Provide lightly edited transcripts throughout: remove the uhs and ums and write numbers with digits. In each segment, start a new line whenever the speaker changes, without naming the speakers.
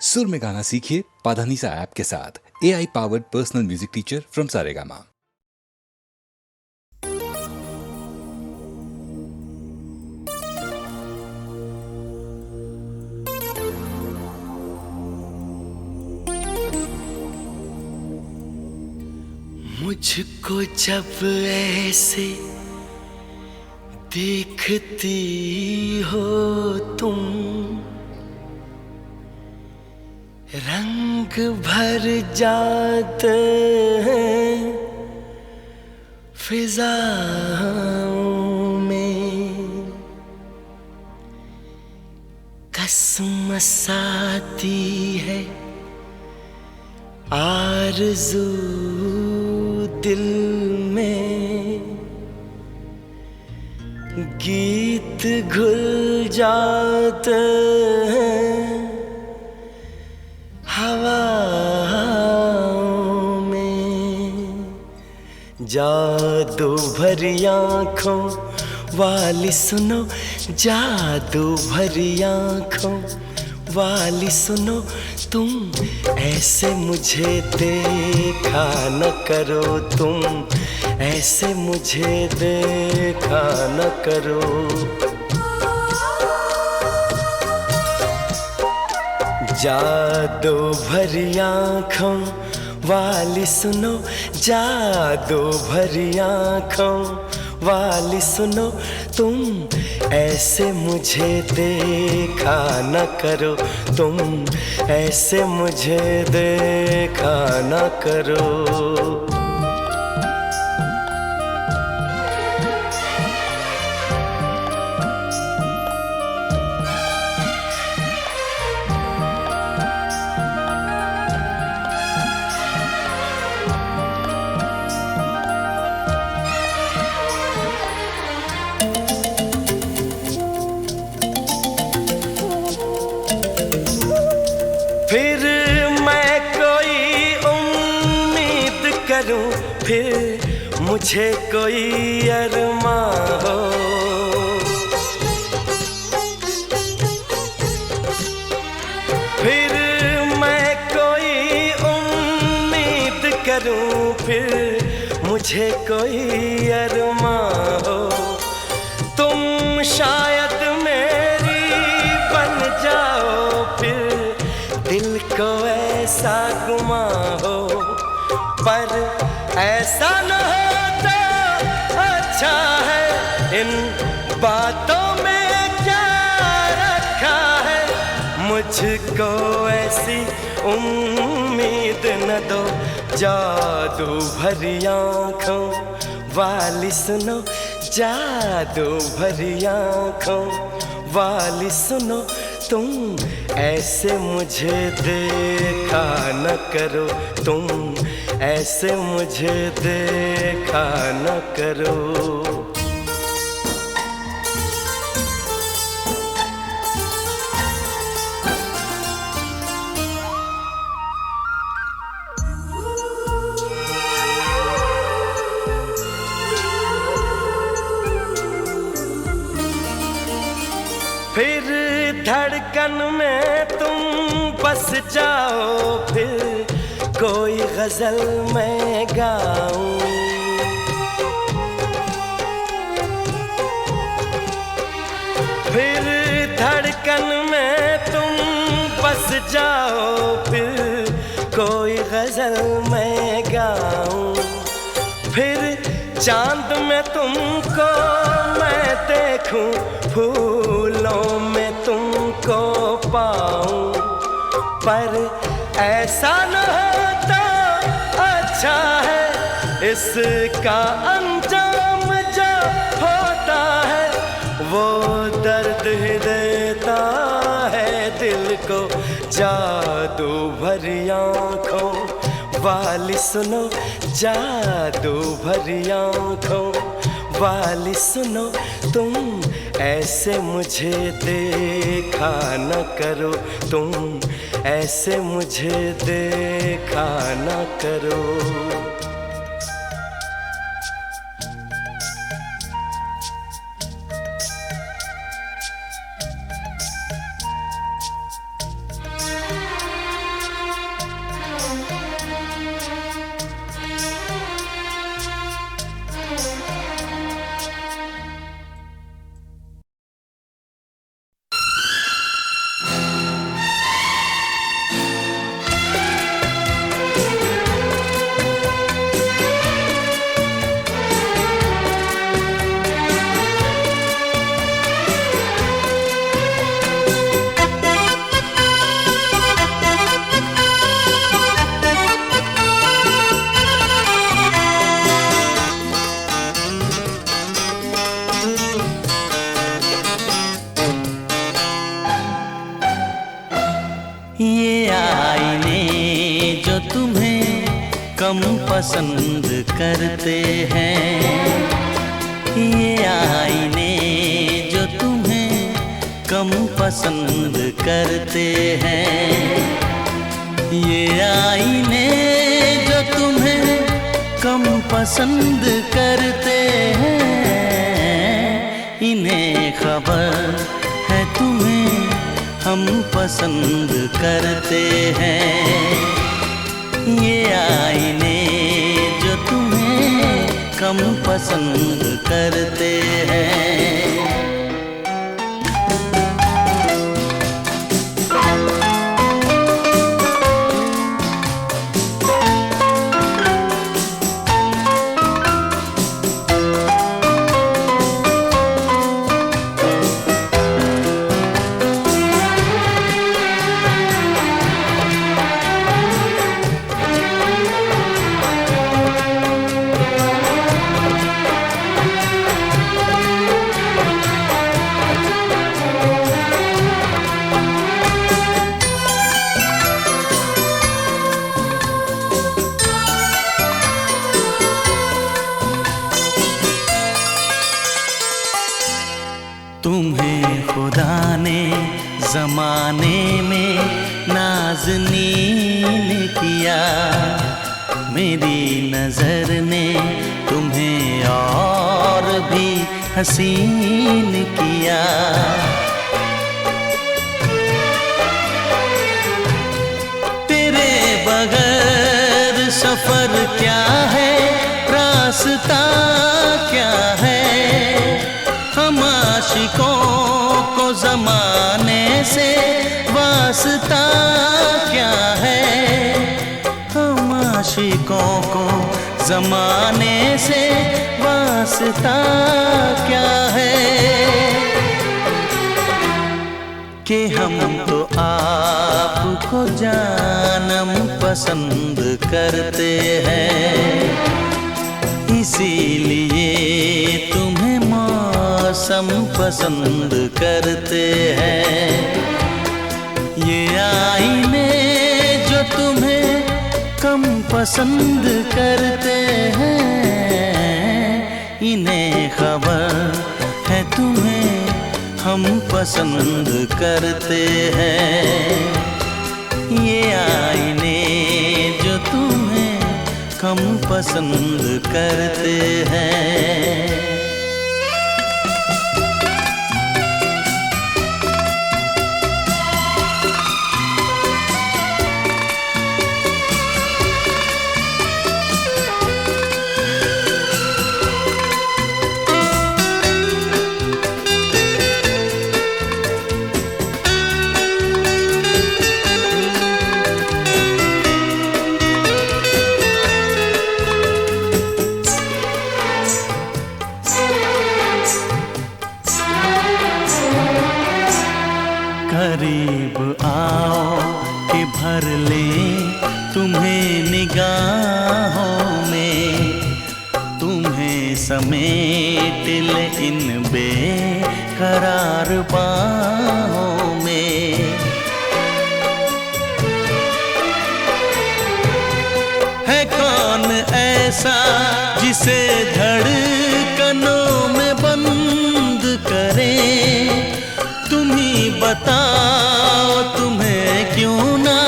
सुर में गाना सीखिए पाधानीसा ऐप के साथ। AI powered personal music teacher from Saregama.
मुझको जब ऐसे देखती हो तुम, रंग भर जाते हैं फिजाओं में, कसमस आती है आरज़ू दिल में, गीत घुल जाते हैं हवाओं में। जादू भरी आँखों वाली सुनो, जादू भरी आँखों वाली सुनो, तुम ऐसे मुझे देखा न करो, तुम ऐसे मुझे देखा न करो। जादू भरी आँखों वाली सुनो, जादू भरी आँखों वाली सुनो, तुम ऐसे मुझे देखा न करो, तुम ऐसे मुझे देखा न करो। फिर मैं कोई उम्मीद करूं, फिर मुझे कोई अरमां हो, फिर मैं कोई उम्मीद करूं, फिर मुझे कोई अरमां हो। तुम शायद मेरी बन जाओ, फिर दिल को ऐसा गुमा हो, पर ऐसा न होता अच्छा है। इन बातों में क्या रखा है, मुझको ऐसी उम्मीद न दो। जादू भरी आँखों वाली सुनो, जादू भरी आँखों वाली सुनो, तुम ऐसे मुझे देखा न करो, तुम ऐसे मुझे देखा न करो। फिर धड़कन में तुम बस जाओ, फिर कोई गजल मैं गाऊं, फिर धड़कन में तुम बस जाओ, फिर कोई गजल मैं गाऊं, फिर चांद में तुमको मैं देखूं, फूलों में तुमको पाऊं, पर ऐसा न होता अच्छा है। इसका अंजाम जो होता है, वो दर्द ही देता है दिल को। जादू भरी आँखों वाली सुनो, जादू भरी आँखों वाली सुनो, तुम ऐसे मुझे देखा न करो, तुम ऐसे मुझे देखा न करो। ये आईने जो तुम्हें कम पसंद करते हैं, ये आईने जो तुम्हें कम पसंद करते हैं, ये आईने जो तुम्हें कम पसंद करते हैं, इन्हें खबर है तुम्हें हम पसंद करते हैं। ये आईने जो तुम्हें कम पसंद करते हैं। तुम्हें खुदा ने ज़माने में नाज़नीन किया, मेरी नज़र ने तुम्हें और भी हसीन किया। तेरे बगैर सफ़र क्या है, रास्ता क्या है, हम आशिकों को ज़माने से वास्ता क्या है, हम आशिकों को ज़माने से वास्ता क्या है, कि हम तो आपको जानम पसंद करते हैं, इसीलिए तुम्हें मौसम पसंद करते हैं। ये आईने जो तुम्हें कम पसंद करते हैं, इन्हें खबर है तुम्हें हम पसंद करते हैं। ये आईने जो तुम्हें कम पसंद करते हैं। करीब आओ कि भर ले तुम्हें निगाहों में, तुम्हें समेट ले इन बेकरार बाहों में। है कौन ऐसा जिसे धड़कनों में बंद करें, तुम ही बताओ तुम्हें क्यों ना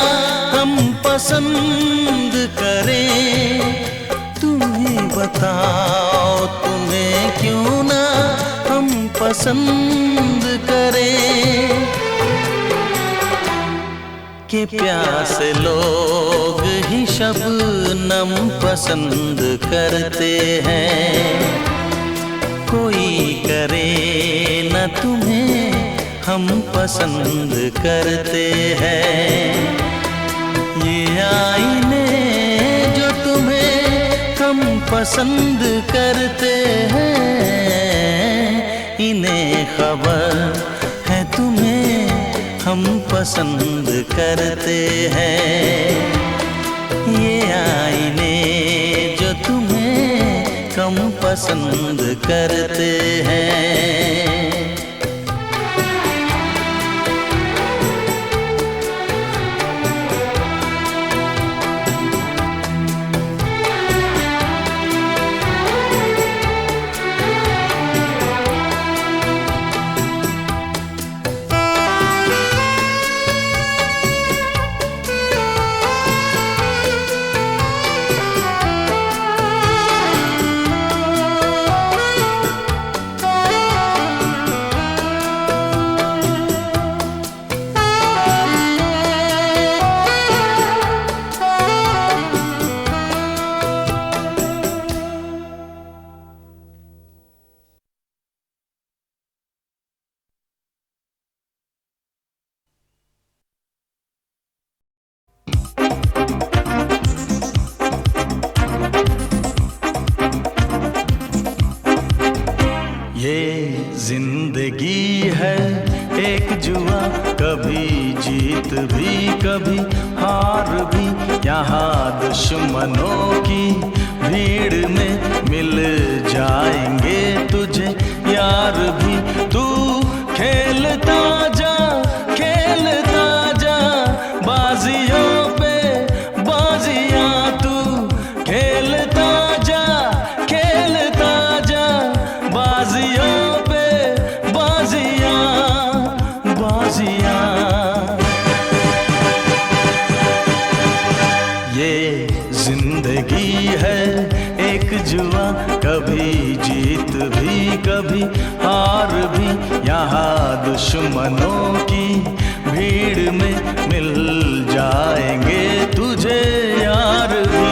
हम पसंद करें, तुम ही बताओ तुम्हें क्यों ना हम पसंद करें, कि प्यासे लोग ही शबनम पसंद करते हैं, कोई करे न तुम्हें हम पसंद करते हैं। ये आईने जो तुम्हें कम पसंद करते हैं, इन्हें खबर है तुम्हें हम पसंद करते हैं। ये आईने जो तुम्हें कम पसंद करते हैं। कभी हार भी, यहाँ दुश्मनों की भीड़ में मिल जाएंगे तुझे यार भी। तू खेलता जा, खेलता जा, बाजियों पे बाजियां तू खेलता जा, खेलता जा, बाजियों पे बाजियां, बाजियां। ये जिंदगी है एक जुआ, कभी जीत भी कभी हार भी, यहाँ दुश्मनों की भीड़ में मिल जाएंगे तुझे यार भी।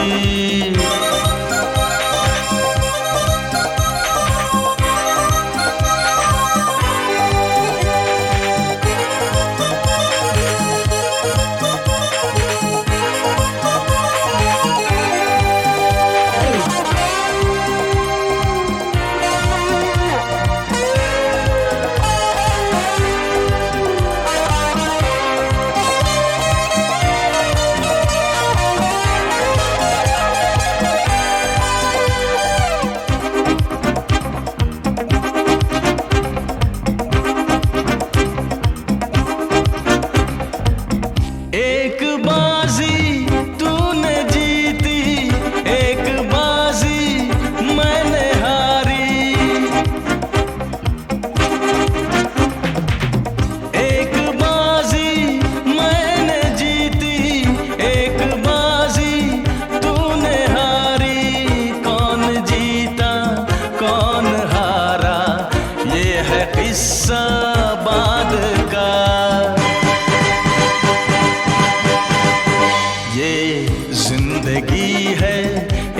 एक बाजी तूने जीती, एक बाजी मैंने हारी, एक बाजी मैंने जीती, एक बाजी तूने हारी। कौन जीता कौन हारा, ये है किस्सा बाद का। ये जिंदगी है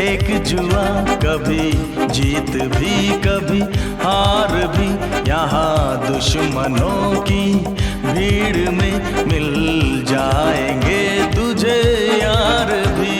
एक जुआ, कभी जीत भी कभी हार भी, यहाँ दुश्मनों की भीड़ में मिल जाएंगे तुझे यार भी।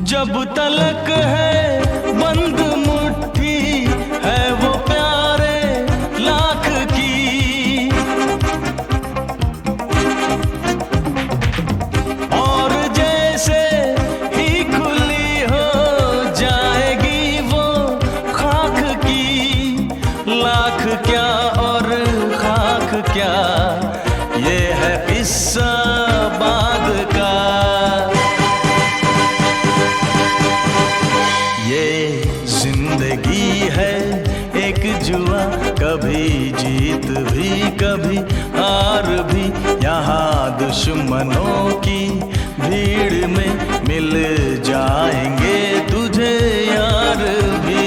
जब तलक है बंद मुट्ठी है वो प्यारे लाख की, और जैसे ही खुली हो जाएगी वो खाक की। लाख क्या और खाक क्या, ये है किस्सा बाद का। ये जिंदगी है एक जुआ, कभी जीत भी कभी हार भी, यहाँ दुश्मनों की भीड़ में मिल जाएंगे तुझे यार भी।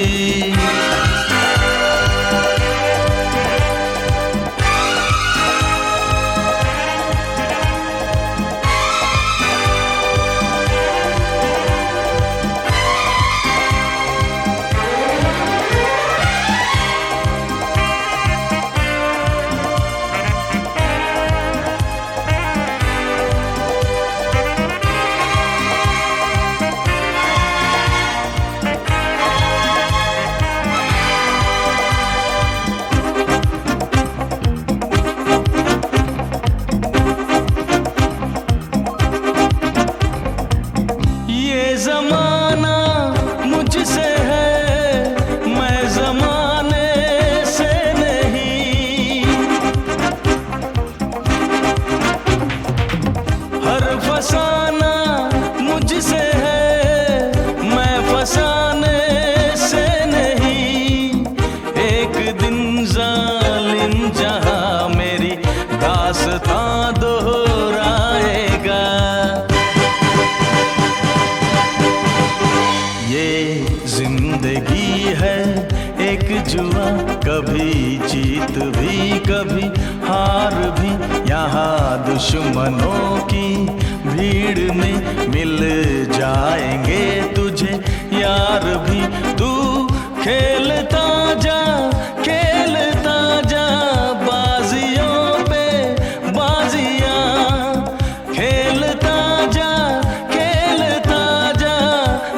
कभी जीत भी कभी हार भी, यहाँ दुश्मनों की भीड़ में मिल जाएंगे तुझे यार भी। तू खेलता जा बाजियों पे बाजियां, खेलता जा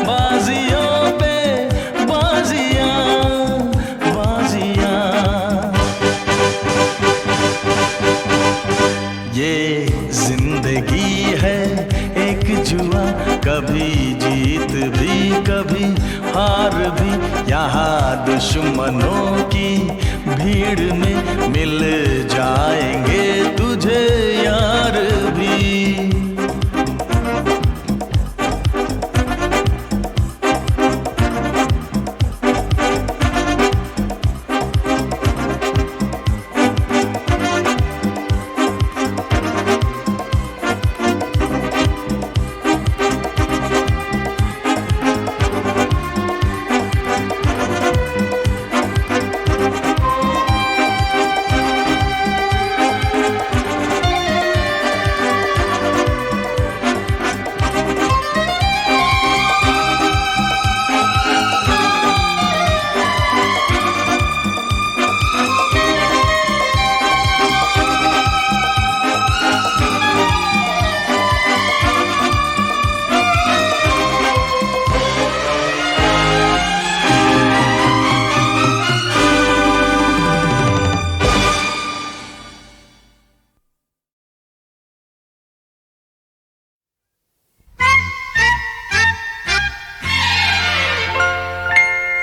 बाजियों पे बाजियां। ये जिंदगी है एक जुआ, कभी जीत भी कभी हार भी, यहाँ दुश्मनों की भीड़ में मिल जाएंगे तुझे यार भी।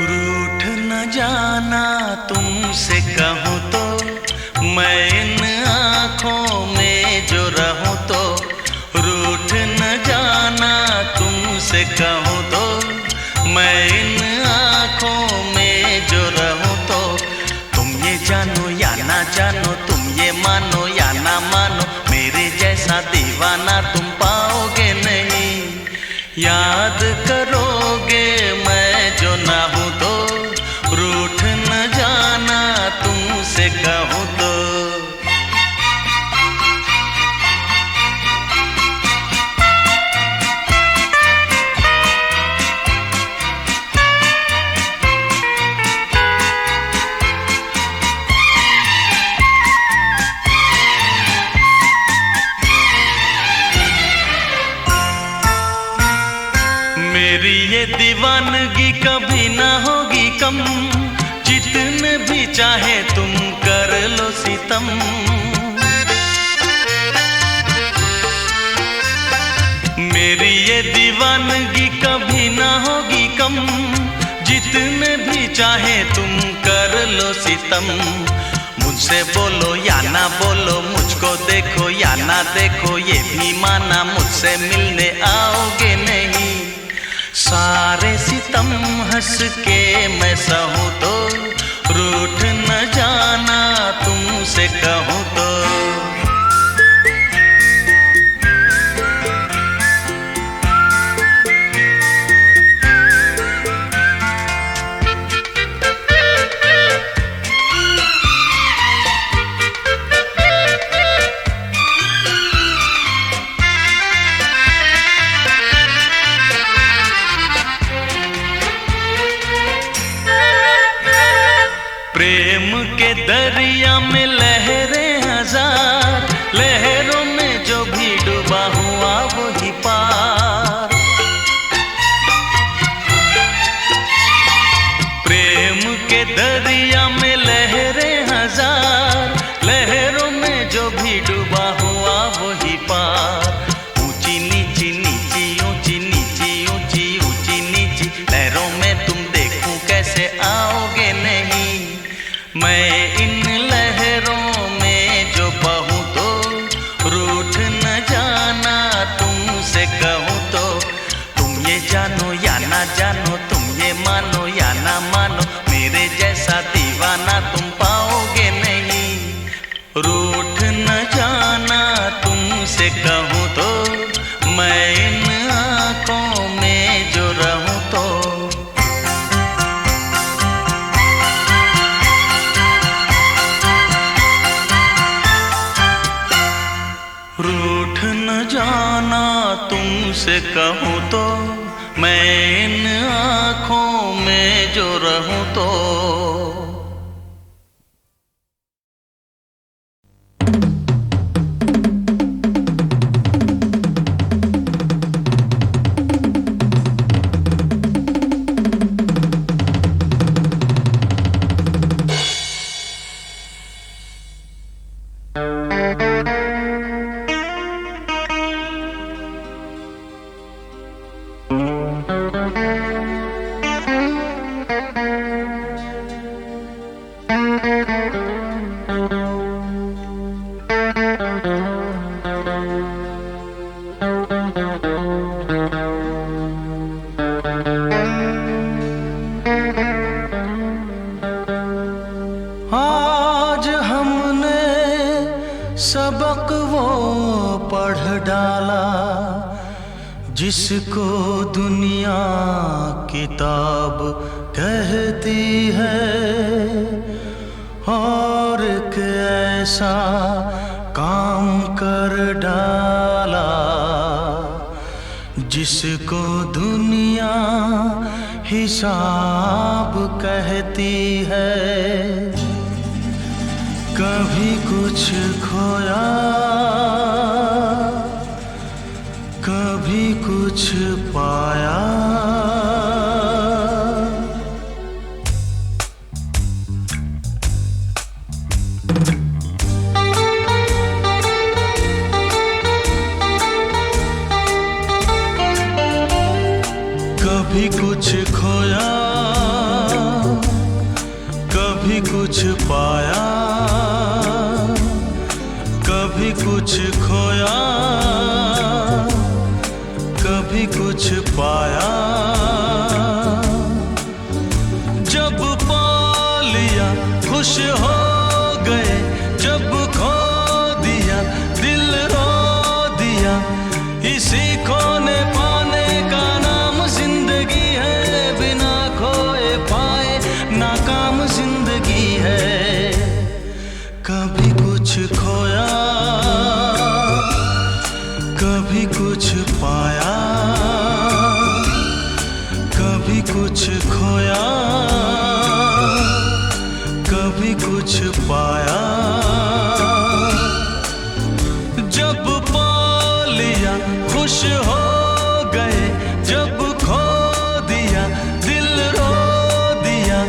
रूठ न जाना तुमसे कहूँ तो, मैं इन आँखों में जो रहूँ तो। रूठ न जाना तुमसे कहूँ तो, मैं इन आँखों में जो रहूँ तो। तुम ये जानो या ना जानो, तुम ये मानो या ना मानो, मेरे जैसा दीवाना तुम पाओगे नहीं। याद करोगे मैं जो ना हूँ तो, रूठ न जाना तुमसे कहूँ तो। मेरी ये दीवानगी कभी ना होगी कम, जितने भी चाहे तुम कर लो सितम। मेरी ये दीवानगी कभी ना होगी कम, जितने भी चाहे तुम कर लो सितम। मुझसे बोलो या ना बोलो, मुझको देखो या ना देखो, ये भी माना मुझसे मिलने आओगे नहीं। सारे सितम हंस के मैं सहूँ तो, रूठ न जाना तुमसे कहूँ तो। प्रेम के दरिया में लहरें हजार, लहरों में जो भी डूबा हुआ वही पार। प्रेम के दरिया में लहरें हजार, लहरों में जो भी डूबा हुआ वही पार। ऊंची नीची नीची ऊंची नीची ऊंची ऊंची नीची, लहरों में तुम देखूं कैसे आओगे नहीं। मैं इन लहरों में जो बहूँ तो, रूठ न जाना तुमसे कहूँ तो। तुम ये जानो या ना जानो, तुम ये मानो या ना मानो, मेरे जैसा दीवाना तुम पाओगे नहीं। रूठ न जाना तुमसे कहूँ तो, मैं इन आँखों में जो रहूँ तो। रूठ न जाना तुमसे कहूँ तो, मैं इन आँखों में जो रहूँ तो। आज हमने सबक वो पढ़ डाला जिसको दुनिया किताब कहती है, और एक ऐसा काम कर डाला जिसको दुनिया हिसाब कहती है। कभी कुछ खोया, कभी कुछ पाया। कभी कुछ खोया, कभी कुछ पाया। कभी कुछ खोया, कभी कुछ पाया। जब पा लिया खुश हो गए, जब खो दिया दिल रो दिया। इसी खोने पाने का नाम जिंदगी है, बिना खोए पाए नाकाम जिंदगी है। कभी कुछ खोया, कभी कुछ पाया। कभी कुछ खोया, कभी कुछ पाया। जब पा लिया खुश हो गए, जब खो दिया दिल रो दिया।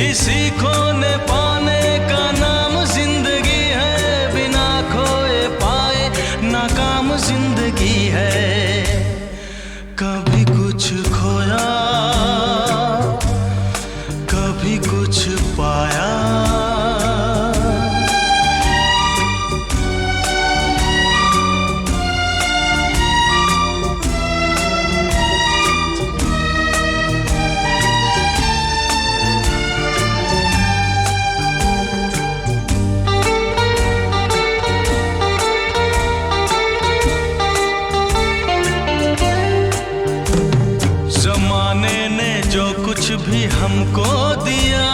इसी खोने पाने का नाम जिंदगी है, बिना खोए पाए नाकाम जिंदगी है। कभी कुछ खोया, कभी कुछ पाया। जमाने ने जो कुछ भी हमको दिया,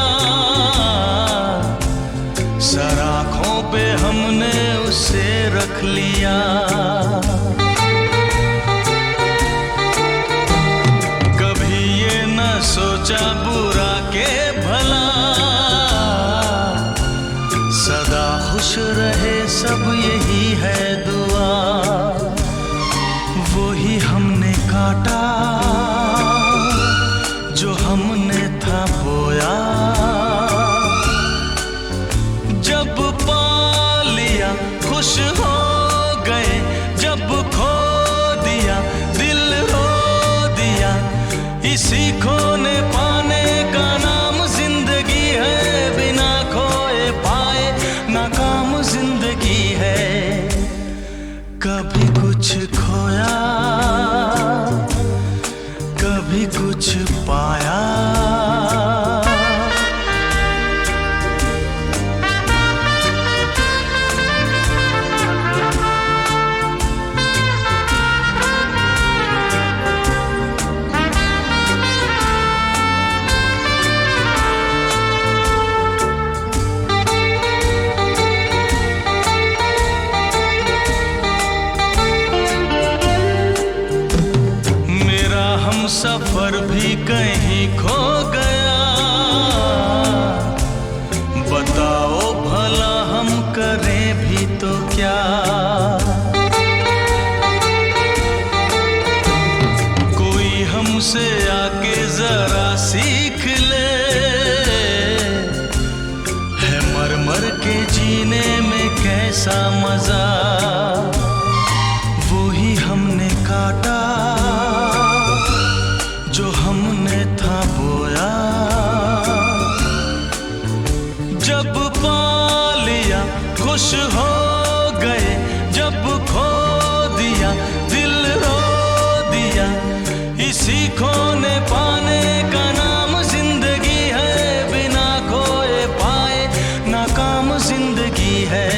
सर आँखों पे हमने उसे रख लिया। कभी ये न सोचा बुरा के भला, सदा खुश रहे सब यही है दुआ। वो ही हमने काटा जो हमने था बोया। जब पा लिया खुश हो गए, जब खो दिया दिल रो दिया। इसी खोने पाने का नाम जिंदगी है, बिना खोए पाए नाकाम जिंदगी है। कभी कुछ खोया, कभी कुछ पाया। क्या। कोई हमसे आके जरा सीख ले, है मर मर के जीने में कैसा मजा। वो ही हमने काटा जो हमने था बोया। जब पा लिया खुश हो गए, जब खो दिया दिल रो दिया। इसी खोने पाने का नाम जिंदगी है, बिना खोए पाए नाकाम जिंदगी है।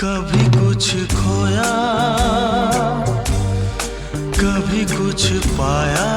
कभी कुछ खोया कभी कुछ पाया।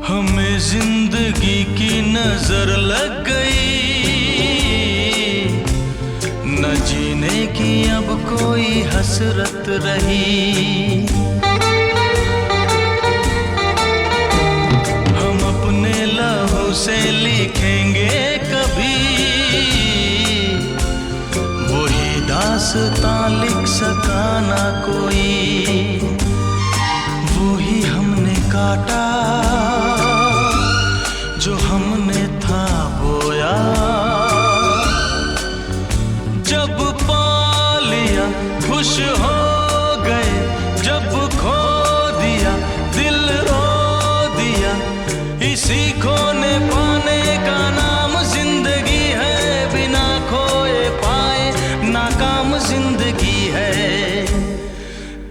हमें जिंदगी की नजर लग गई, न जीने की अब कोई हसरत रही। हम अपने लहू से लिखेंगे कभी, वही दास्तां लिख सका ना कोई। वही हमने काटा जो हमने था बोया। जब पा लिया खुश हो गए, जब खो दिया दिल रो दिया। इसी खोने पाने का नाम जिंदगी है, बिना खोए पाए नाकाम जिंदगी है।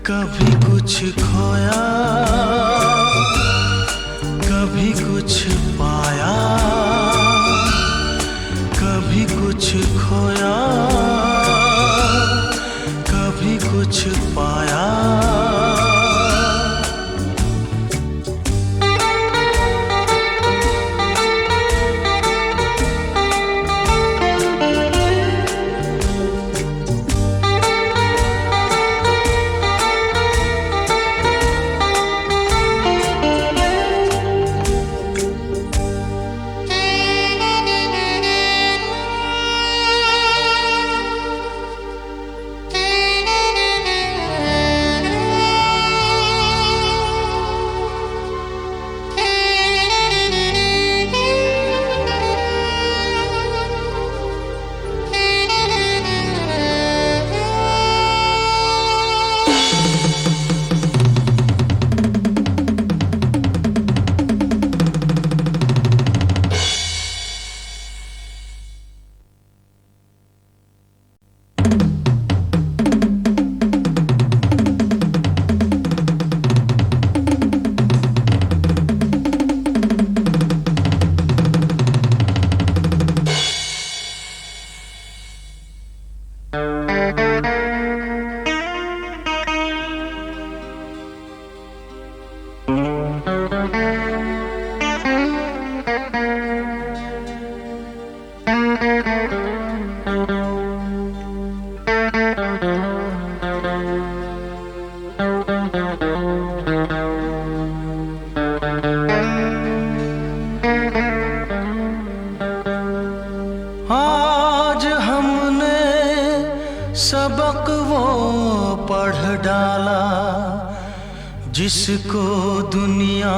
कभी कुछ खोया कभी कुछ पाया, कभी कुछ खोया कभी कुछ पाया। सबक वो पढ़ डाला जिसको दुनिया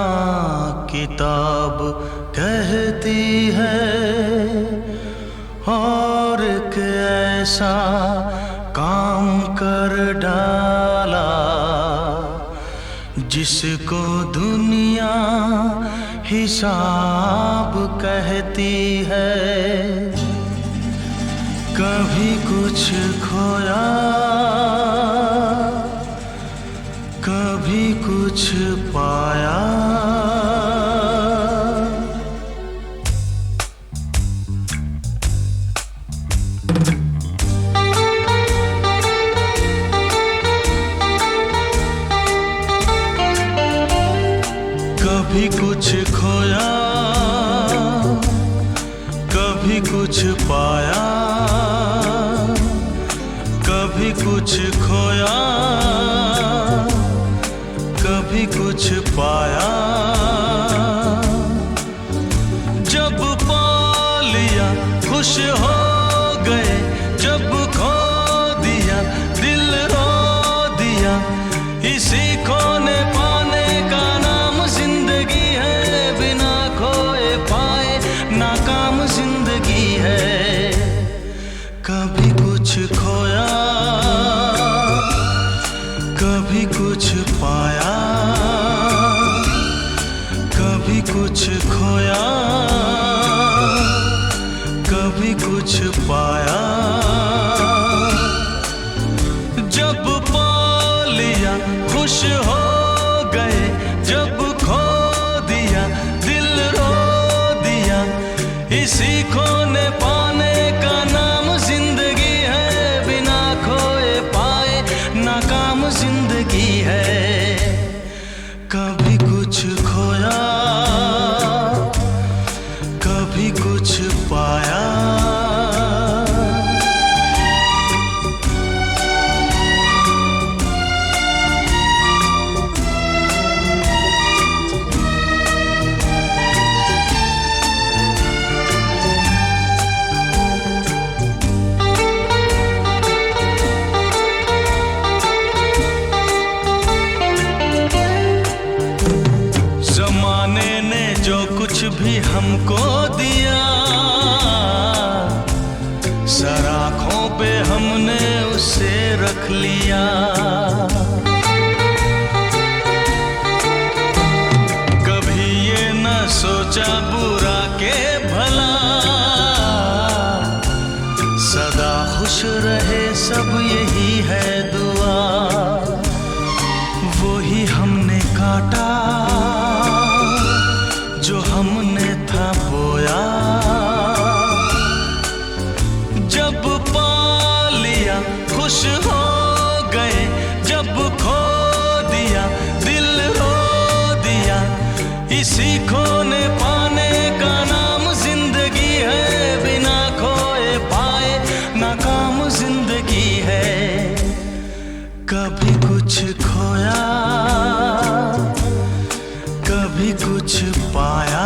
किताब कहती है, और एक ऐसा काम कर डाला जिसको दुनिया हिसाब कहती है। कभी कुछ खोया, कभी कुछ पाया। कभी कुछ खोया, कभी कुछ पाया, कभी कुछ खोया, कभी कुछ पाया। जब पा लिया खुश हो गए, जब खो दिया दिल रो दिया। इसी खोने पाने का नाम जिंदगी है, बिना खोए पाए नाकाम जिंदगी है। कभी कुछ खोया, कभी कुछ पाया, कभी कुछ खोया, कभी कुछ पाया। जब पा लिया खुश हो गए, जब खो दिया दिल रो दिया। इसी खोने पाने का नाम जिंदगी है, बिना खोए पाए नाकाम जिंदगी है। कभी कुछ खोया, कभी कुछ पाया। ज़माने ने जो कुछ भी हमको दिया, सर आँखों पे हमने उसे रख लिया। कभी ये न सोचा बुरा के भला, सदा खुश रहे सब यही है दुआ। वो ही हमने काटा जो हमने था बोया। जब पा लिया खुश हो गए, जब खो दिया दिल रो दिया। इसी खोने पाने का नाम जिंदगी है, बिना खोए पाए नाकाम जिंदगी है। कभी कुछ खोया, कभी कुछ पाया।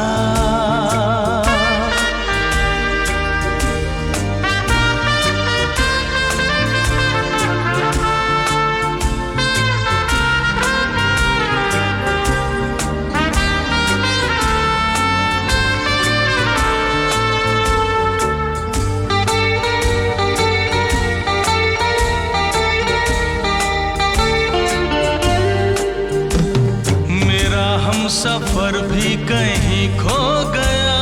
सफर भी कहीं खो गया,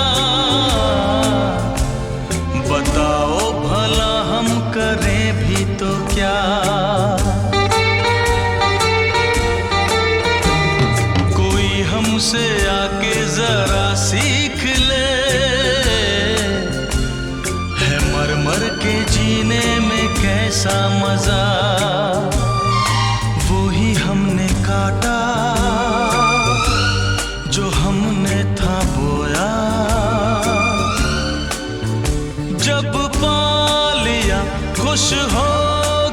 बताओ भला हम करें भी तो क्या। कोई हमसे आके जरा सीख ले, है मर मर के जीने में कैसा मजा। वो ही हमने काटा जो हमने था बोया। जब पा लिया खुश हो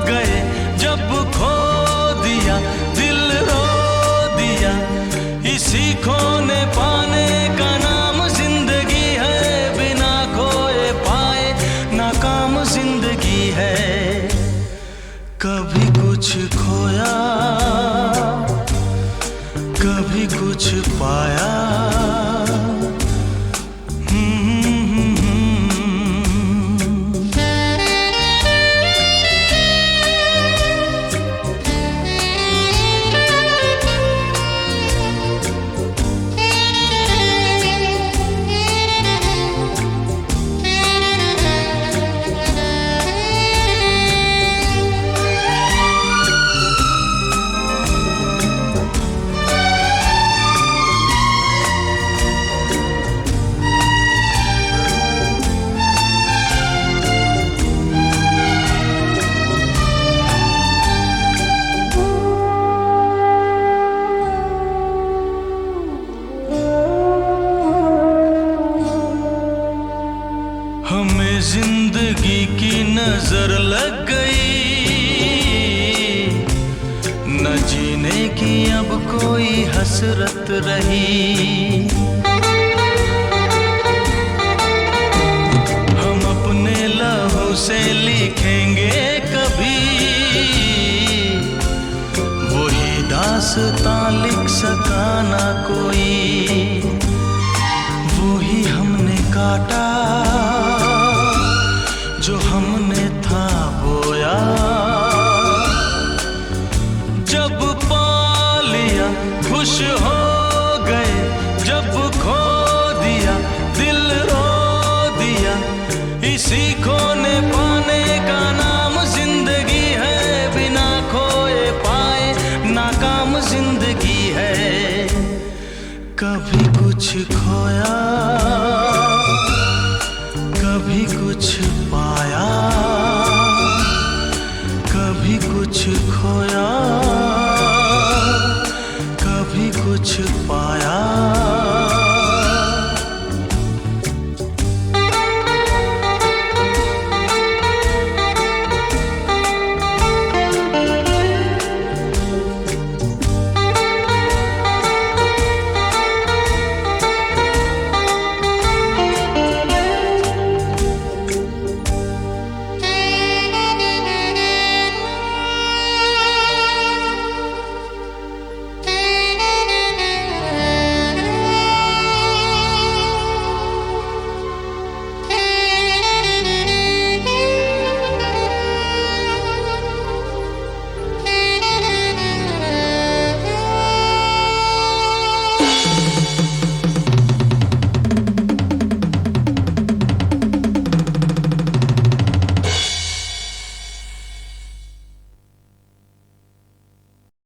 गए, जब खो दिया दिल रो दिया। इसी खोने पाने का नाम जिंदगी है, बिना खोए पाए नाकाम जिंदगी है। कभी कुछ खोया, कभी कुछ पाया। जिंदगी की नजर लग गई, न जीने की अब कोई हसरत रही। हम अपने लहू से लिखेंगे कभी, वही दास्तां लिख सका ना कोई। वही हमने काटा जो हमने था बोया, जब पा लिया खुश हो गए, जब खो दिया दिल रो दिया। इसी खोने पाने का नाम जिंदगी है, बिना खोए पाए नाकाम जिंदगी है। कभी कुछ खोया